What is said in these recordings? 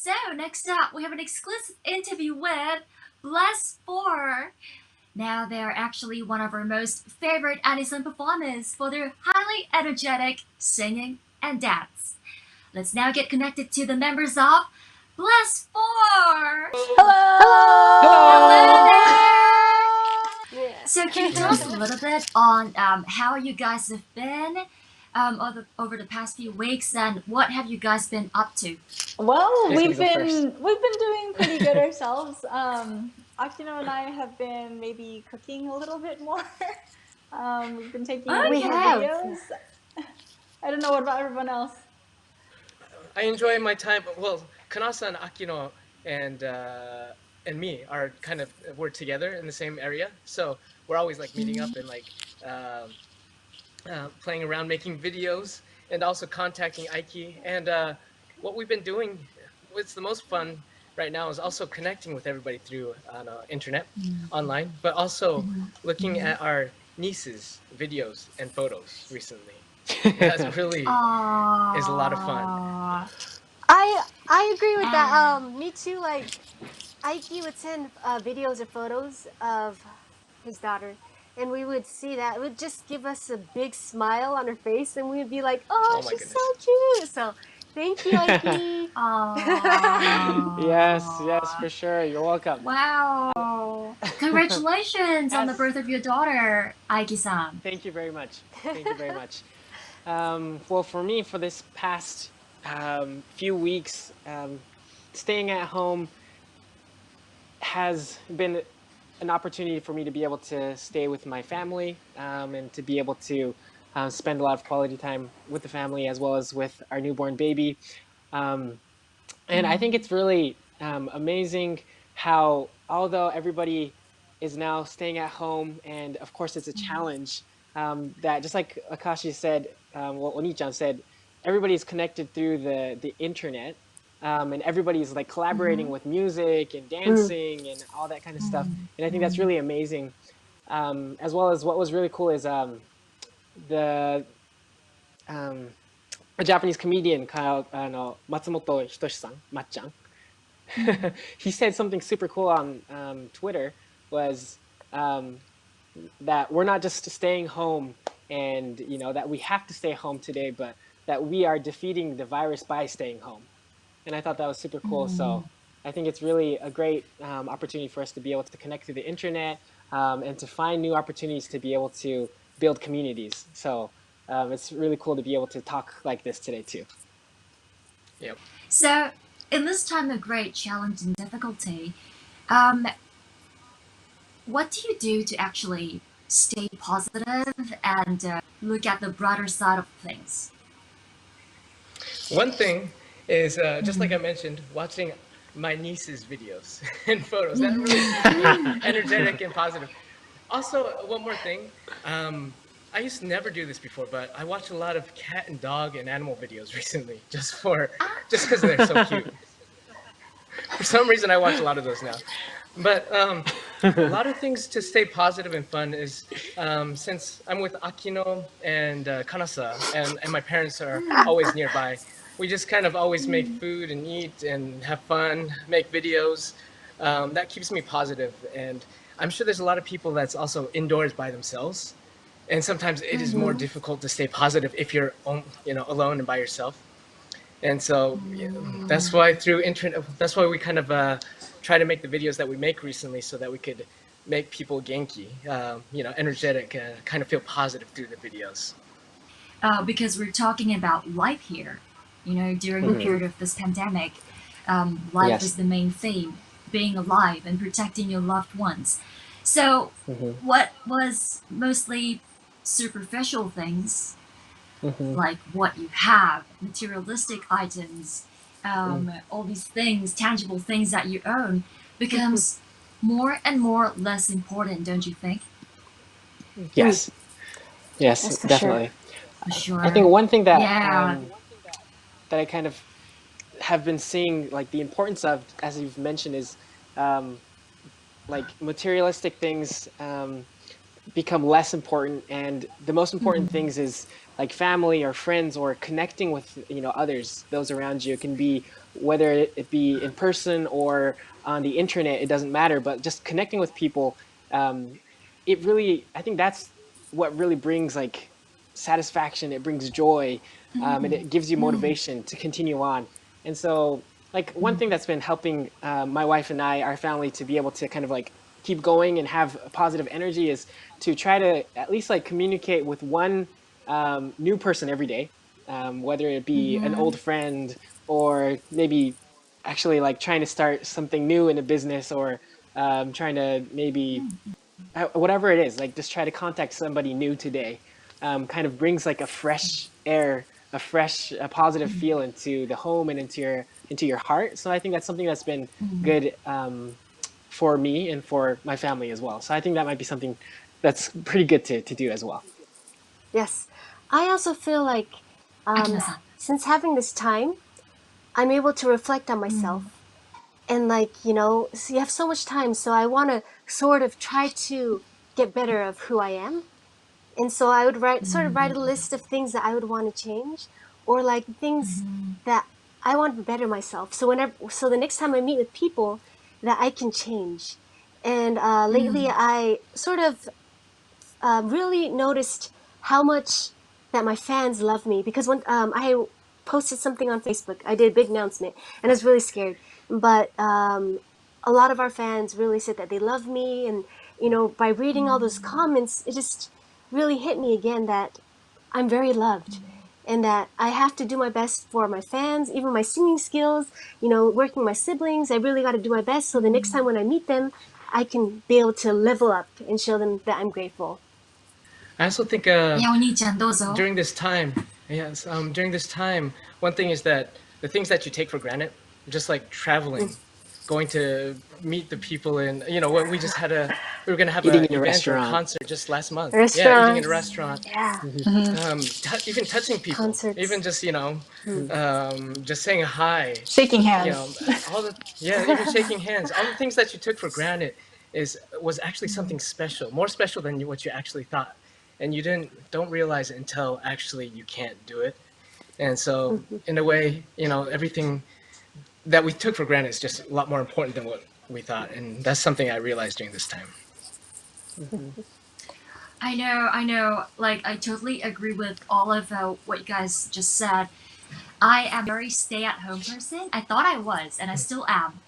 So, next up, we have an exclusive interview with bless4. Now, they're actually one of our most favorite Anison performers for their highly energetic singing and dance. Let's now get connected to the members of bless4. Hello Hello! there! Yeah. So, can you tell us a little bit on how you guys have been over the past few weeks and what have you guys been up to? Well, Who's gonna go first? we've been doing pretty good ourselves. Akino and I have been maybe cooking a little bit more. We've been taking a Oh, bit We more yeah. have. videos. I don't know what about everyone else. I enjoy my time. Well, Kanasa and Akino and me are kind of we're together in the same area, so we're always like meeting up and like um playing around, making videos, and also contacting Aiki. And what we've been doing, what's the most fun right now, is also connecting with everybody through internet, online, but also looking at our niece's videos and photos recently. That's really is a lot of fun. Aww. I agree with that. Ah. Me too. Like Aiki would send videos or photos of his daughter, and we would see that. It would just give us a big smile on her face, and we'd be like, "Oh, Oh my she's so goodness. cute." So, thank you, Aiki. Yes, for Aww. sure. You're welcome. Wow. Congratulations on the As birth of your daughter, Aiki-san. Thank you very much. Thank you very much. Well, for me, for this past few weeks, staying at home has been an opportunity for me to be able to stay with my family and to be able to spend a lot of quality time with the family as well as with our newborn baby. Um, and I think it's really amazing how, although everybody is now staying at home, and of course it's a challenge, that just like Akashi said, well, Oni-chan said, everybody's connected through the internet, and everybody's like collaborating with music and dancing and all that kind of stuff. And I think that's really amazing. As well as what was really cool is the um, a Japanese comedian called Matsumoto Hitoshi-san, Matchan. He said something super cool on Twitter was that we're not just staying home and that we have to stay home today, but that we are defeating the virus by staying home. And I thought that was super cool. So I think it's really a great opportunity for us to be able to connect through the internet and to find new opportunities to be able to build communities. So it's really cool to be able to talk like this today too. Yep. So, in this time of great challenge and difficulty, um, what do you do to actually stay positive and look at the broader side of things? One thing is just like I mentioned, watching my niece's videos and photos. That really keeps me energetic and positive. Also, one more thing. I used to never do this before, but I watch a lot of cat and dog and animal videos recently, just because they're so cute. For some reason, I watch a lot of those now. But a lot of things to stay positive and fun is since I'm with Akino and Kanasa, and my parents are always nearby, we just kind of always make food and eat and have fun, make videos. That keeps me positive, and I'm sure there's a lot of people that's also indoors by themselves, and sometimes it is more difficult to stay positive if you're alone and by yourself. And so that's why through internet, that's why we kind of try to make the videos that we make recently so that we could make people genki, energetic, kind of feel positive through the videos. Because we're talking about life here. During the period of this pandemic, life is Yes. the main theme, being alive and protecting your loved ones. So, Hmm. what was mostly superficial things, Hmm. like what you have, materialistic items, all these things, tangible things that you own, becomes more and more less important, don't you think? Yes. Yes, That's for sure. definitely. For I think sure. one thing Yeah. that I kind of have been seeing like the importance of, as you've mentioned, is um, like materialistic things become less important, and the most important things is like family or friends or connecting with others, those around you. It can be whether it be in person or on the internet, it doesn't matter. But just connecting with people, it really, I think that's what really brings like satisfaction. It brings joy, and it gives you motivation to continue on. And so, like one thing that's been helping my wife and I, our family, to be able to kind of like keep going and have a positive energy is to try to at least like communicate with one new person every day, whether it be an old friend or maybe actually like trying to start something new in a business, or trying to maybe whatever it is, like just try to contact somebody new today. Kind of brings like a fresh air, a positive feel into the home and into your heart. So I think that's something that's been good for me and for my family as well. So I think that might be something that's pretty good to do as well. Yes. I also feel like since having this time, I'm able to reflect on myself. And like, so you have so much time. So I want to sort of try to get better of who I am. And so I would write a list of things that I would want to change, or like things that I want to better myself. So the next time I meet with people, that I can change. And lately, I sort of really noticed how much that my fans love me, because when I posted something on Facebook, I did a big announcement, and I was really scared. But a lot of our fans really said that they love me, and by reading all those comments, it just really hit me again that I'm very loved, and that I have to do my best for my fans, even my singing skills, working with my siblings. I really got to do my best so the next time when I meet them, I can be able to level up and show them that I'm grateful. I also think いや、お兄ちゃんどうぞ。 during this time, yes, during this time, one thing is that the things that you take for granted, just like traveling, going to meet the people in, when we just had we were going to have Eating an in a event or a restaurant. concert just last month. Yeah, Restaurants. eating in a restaurant. Yeah. Even touching people, Concerts. even just, just saying hi. Shaking hands. Even shaking hands. All the things that you took for granted was actually something special, more special than what you actually thought. And you don't realize it until actually you can't do it. And so in a way, everything that we took for granted is just a lot more important than what we thought. And that's something I realized during this time. I know. Like, I totally agree with all of what you guys just said. I am a very stay-at-home person. I thought I was, and I still am.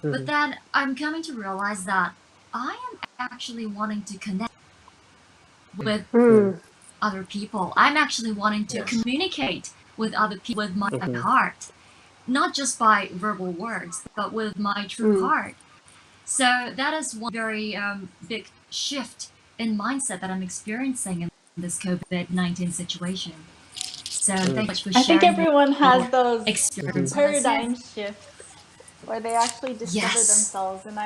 But then I'm coming to realize that I am actually wanting to connect with other people. I'm actually wanting to communicate with other people with my heart, not just by verbal words, but with my true heart. So that is one very big shift in mindset that I'm experiencing in this COVID-19 situation. So thank you much for I think sharing everyone has your those experience. paradigm shifts where they actually discover Yes. themselves, and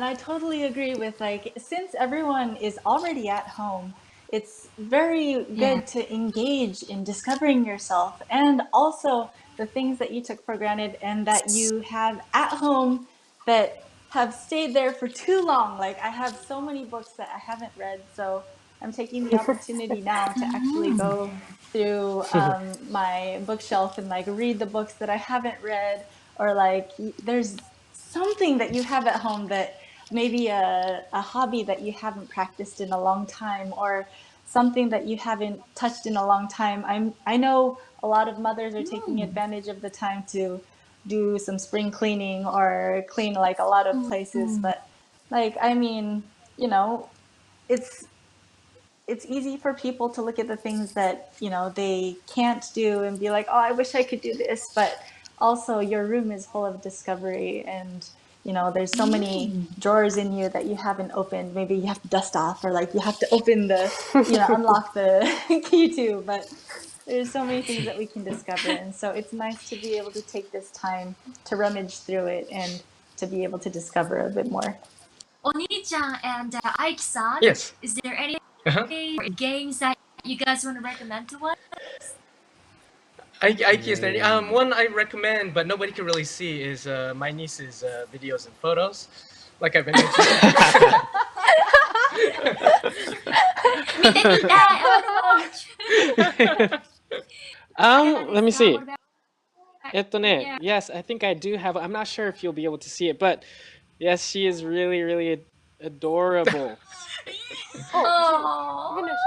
I totally agree with, like, since everyone is already at home, it's very good to engage in discovering yourself, and also the things that you took for granted and that you have at home that have stayed there for too long. Like, I have so many books that I haven't read, so I'm taking the opportunity now to actually go through my bookshelf and like read the books that I haven't read, or like there's something that you have at home that maybe a hobby that you haven't practiced in a long time, or something that you haven't touched in a long time. I know a lot of mothers are taking advantage of the time to do some spring cleaning or clean like a lot of places, but like, I mean, it's easy for people to look at the things that they can't do and be like, oh, I wish I could do this. But also, your room is full of discovery, and there's so many drawers in you that you haven't opened. Maybe you have to dust off, or like you have to open the unlock the key to. But there's so many things that we can discover, and so it's nice to be able to take this time to rummage through it and to be able to discover a bit more. Oni-chan and Aiki-san, Yes. is there any Uh-huh. games that you guys want to recommend to us? Aiki, is there any? One I recommend, but nobody can really see, is my niece's videos and photos. Like I've been mentioning. 見てみたい! I wanna watch! Let me see. Yeah. Yes, I think I do have. I'm not sure if you'll be able to see it, but yes, she is really, really adorable. Oh, Oh. you're gonna.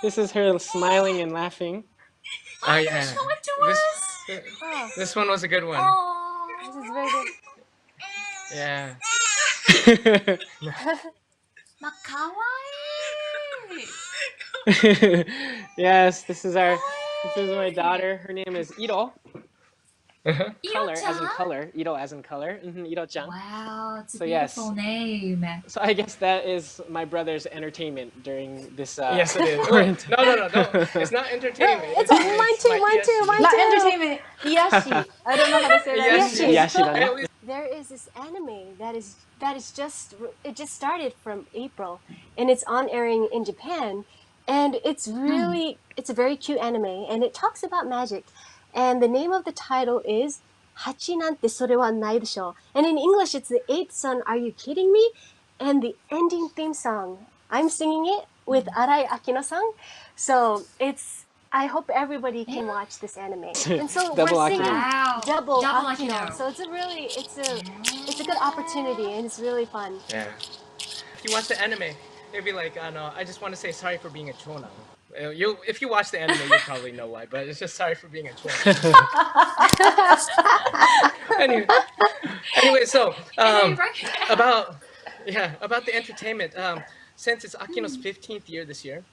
This is her smiling and laughing. Oh yeah, Show it to this us. Oh, this one was a good one. this Oh. is very good. Yeah. Kawaii. Yes, this is my Kawaii. daughter. Her name is Iro. Uh-huh. Color as in Iro-chan? color. Iro as in color. Iro-chan. Wow, it's a So beautiful yes. name. So I guess that is my brother's entertainment during this. Yes, it is. Well, quarantine. no. It's not entertainment. It's It's mine too, my mine too, ESG. mine Not too. entertainment, iyashi. I don't know how to say that in Yes, English. Yashi. Yashi. There is this anime that is just it just started from April, and it's on airing in Japan, and it's a very cute anime, and it talks about magic, and the name of the title is Hachi nante sore wa nai desho, and in English it's the eighth son. Are you kidding me? And the ending theme song, I'm singing it with Arai Akino-san, so it's. I hope everybody can watch this anime. And so we're Double singing Akino. Wow. double Double Akino. Akino. So it's a good opportunity, and it's really fun. Yeah. If you watch the anime, it'd be like, I just want to say sorry for being a chonan. If you watch the anime, you'll probably know why. But it's just sorry for being a chonan. anyway, so about the entertainment. Since it's Akino's 15th year this year,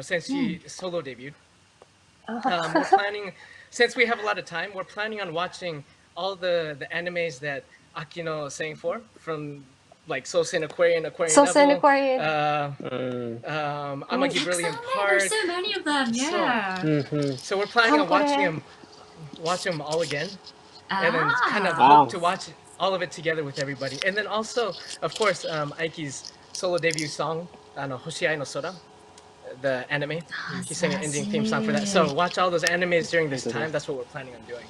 since she solo debuted, we're planning. Since we have a lot of time, we're planning on watching all the animes that Akino sang for, from like Sosen Aquarian, Sosen Neville, Aquarian. Amagi Brilliant Park. There's so many of them. Yeah. So we're planning on Hankore. watching them all again, and then kind of Wow. hope to watch all of it together with everybody. And then also, of course, Aiki's solo debut song, Hoshiai no Sora, the anime. He sang an ending theme song for that. So watch all those animes during this time. That's what we're planning on doing.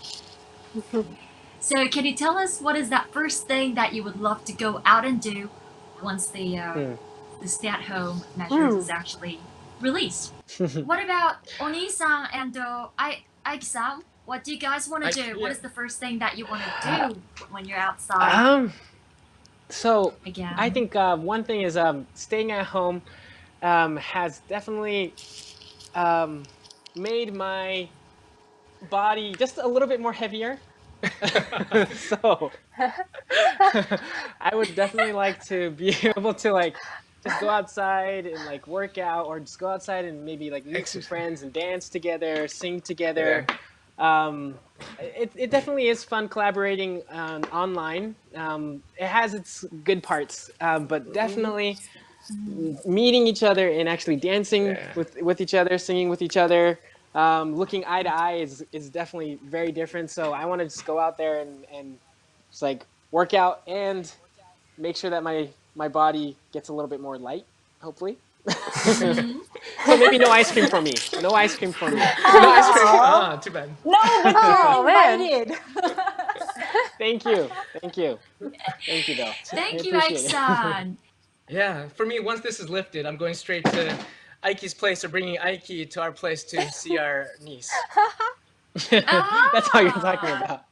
So can you tell us what is that first thing that you would love to go out and do once the stay-at-home measures is actually released? What about Oni-san and Aiki-san? What do you guys want to do? What is the first thing that you want to do when you're outside? So Again. I think one thing is staying at home has definitely made my body just a little bit more heavier. So I would definitely like to be able to like just go outside and like work out, or just go outside and maybe like meet some friends and dance together, sing together. It definitely is fun collaborating online. It has its good parts, but definitely meeting each other and actually dancing with each other, singing with each other, looking eye to eye is definitely very different. So I want to just go out there and just like work out and make sure that my body gets a little bit more light, hopefully. So maybe no ice cream for me. No ice cream for me. No ice cream. Too bad. No, but Oh, you're man. invited. Thank you, though. Thank you, appreciate it. Aiki-san. Yeah, for me, once this is lifted, I'm going straight to Aiki's place, or bringing Aiki to our place to see our niece. That's all you're talking about.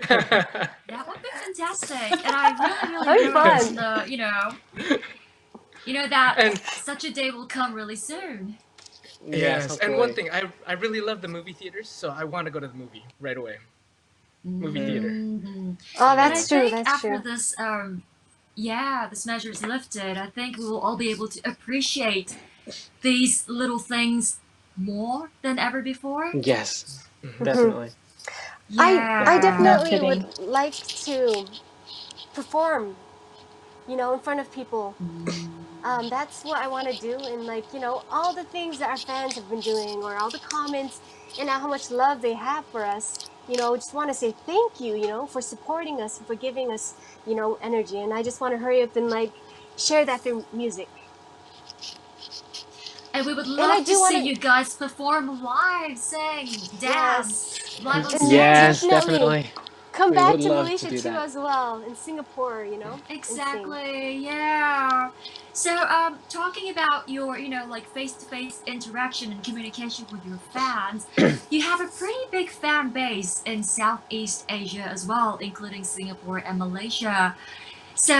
That would be fantastic, and I really That'd be hope that And- such a day will come really soon. Yes, and hopefully. one thing, I really love the movie theaters, so I want to go to the movie right away. Movie theater. Oh, And I that's true. think That's after true. this, this measure is lifted, I think we will all be able to appreciate these little things more than ever before. Yes, definitely. Yeah. I definitely kidding. would like to perform, in front of people. That's what I want to do, and all the things that our fans have been doing, or all the comments, and how much love they have for us. Just want to say thank you, for supporting us, for giving us, energy, and I just want to hurry up and share that through music. And we would I love do to wanna- see you guys perform live, sing, dance, live on stage. Yes, Definitely. definitely. come We back would to love to Malaysia do too that. as well, in Singapore, and sing. Exactly, yeah. So, talking about your, like face-to-face interaction and communication with your fans, you have a pretty big fan base in Southeast Asia as well, including Singapore and Malaysia. So,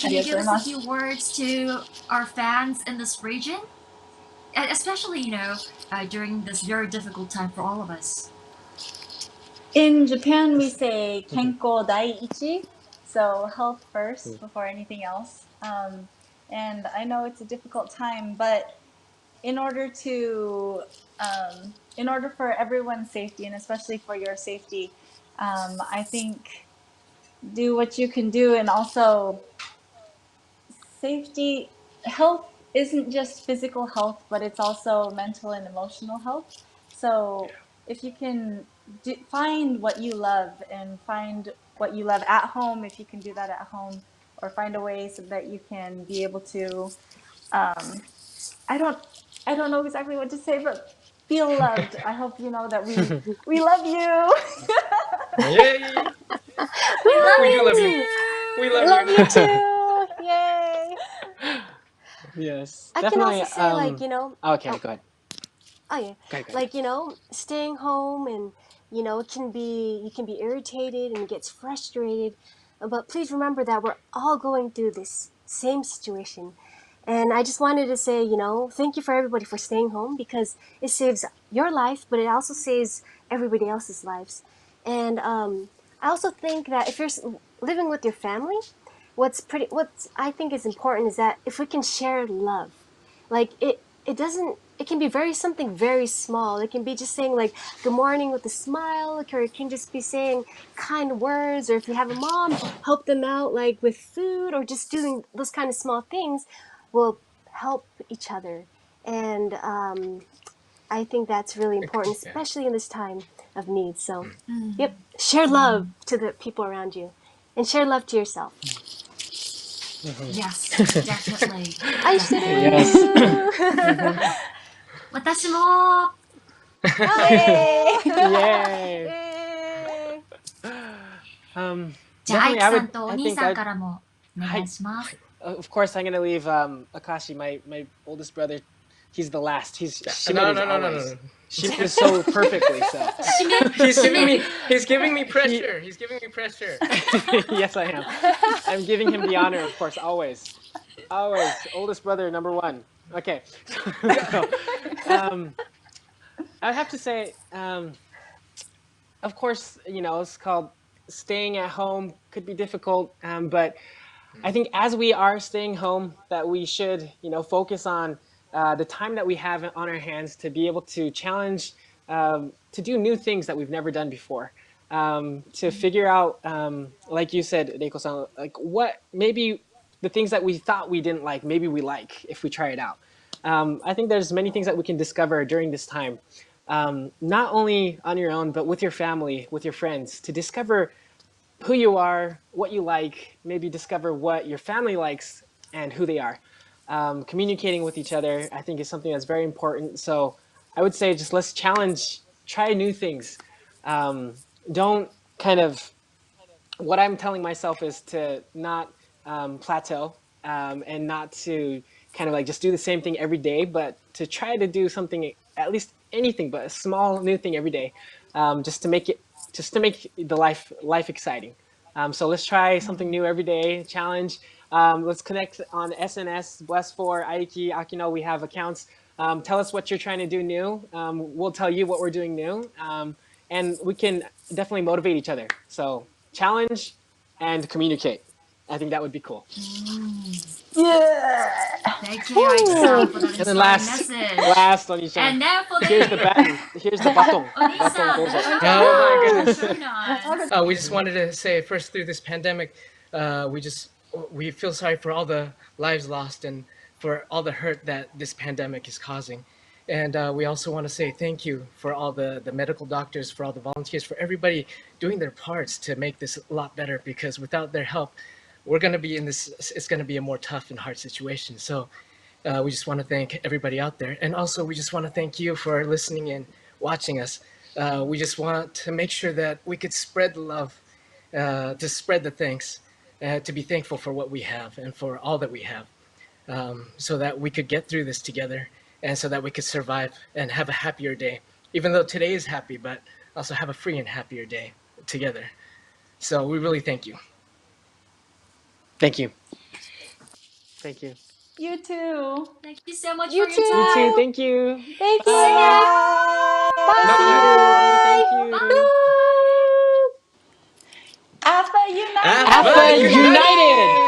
can you give us a few words to our fans in this region? Especially, during this very difficult time for all of us. In Japan, we say kenko daiichi, so health first before anything else. And I know it's a difficult time, but in order to, in order for everyone's safety and especially for your safety, I think do what you can do, and also safety. Health isn't just physical health, but it's also mental and emotional health. So if you can find what you love, and find what you love at home, if you can do that at home, or find a way so that you can be able to, I don't I don't know exactly what to say, but feel loved. I hope you know that we love you. Yay! We love We you do love you. too! We I love love you. you too. Yay! Yes, I can definitely. also say, Okay, oh, go ahead. oh yeah, Go ahead. Go ahead. staying home, and it can be, you can be irritated and gets frustrated, but please remember that we're all going through this same situation. And I just wanted to say, thank you for everybody for staying home, because it saves your life, but it also saves everybody else's lives. And I also think that if you're living with your family, what I think is important is that if we can share love, like it doesn't, it can be very something very small. It can be just saying like good morning with a smile, or it can just be saying kind words, or if you have a mom, help them out like with food, or just doing those kind of small things will help each other. And I think that's really important, Yeah. especially in this time of need. So yep, share love to the people around you, and share love to yourself. Yes, definitely. 愛してる Yes. 私も Yay! Yay. Yay! Definitely, じゃあ、アイクさんとお I 兄 think さん I'd. からもお願い Hi. します。Of course, I'm gonna leave Akashi, my oldest brother. He's the last. He's No, Shimiz no, no, no, always. no. Shimiz so perfectly. So He's giving me pressure. He's giving me pressure. yes, I am. I'm giving him the honor, of course, always, always. Oldest brother, number one. Okay. So, I have to say, of course, it's called staying at home could be difficult, but I think as we are staying home, that we should, focus on the time that we have on our hands to be able to challenge, to do new things that we've never done before, to figure out, like you said, Reiko-san, like what maybe the things that we thought we didn't like, maybe we like if we try it out. I think there's many things that we can discover during this time, not only on your own, but with your family, with your friends, to discover who you are, what you like, maybe discover what your family likes and who they are. Communicating with each other, I think, is something that's very important. So I would say just let's challenge, try new things. Don't kind of, what I'm telling myself is to not plateau, and not to kind of like just do the same thing every day, but to try to do something, at least anything, but a small new thing every day, just to make it, just to make the life exciting. So let's try something new every day. Challenge. Let's connect on SNS, bless4, Aiki, Akino. We have accounts. Tell us what you're trying to do new. We'll tell you what we're doing new, and we can definitely motivate each other. So challenge and communicate. I think that would be cool. Yeah. Thank you, Aiki-san, for that And then inspiring message. last, Oni-chan. And now for the Here's the baton. Here's the baton. Oni-san, Baton goes up. Oh my goodness. turn on. We just wanted to say first, through this pandemic, we feel sorry for all the lives lost and for all the hurt that this pandemic is causing. And we also want to say thank you for all the medical doctors, for all the volunteers, for everybody doing their parts to make this a lot better, because without their help, we're going to be in this, it's going to be a more tough and hard situation. So we just want to thank everybody out there. And also, we just want to thank you for listening and watching us. We just want to make sure that we could spread the love to spread the thanks, to be thankful for what we have and for all that we have, so that we could get through this together and so that we could survive and have a happier day, even though today is happy, but also have a free and happier day together. So we really thank you. Thank you. Thank you. You too. Thank you so much You for your too. You time. too. Thank you. Thank you. Bye. Bye. Thank you. Bye. AFA United! AFA AFA United! United!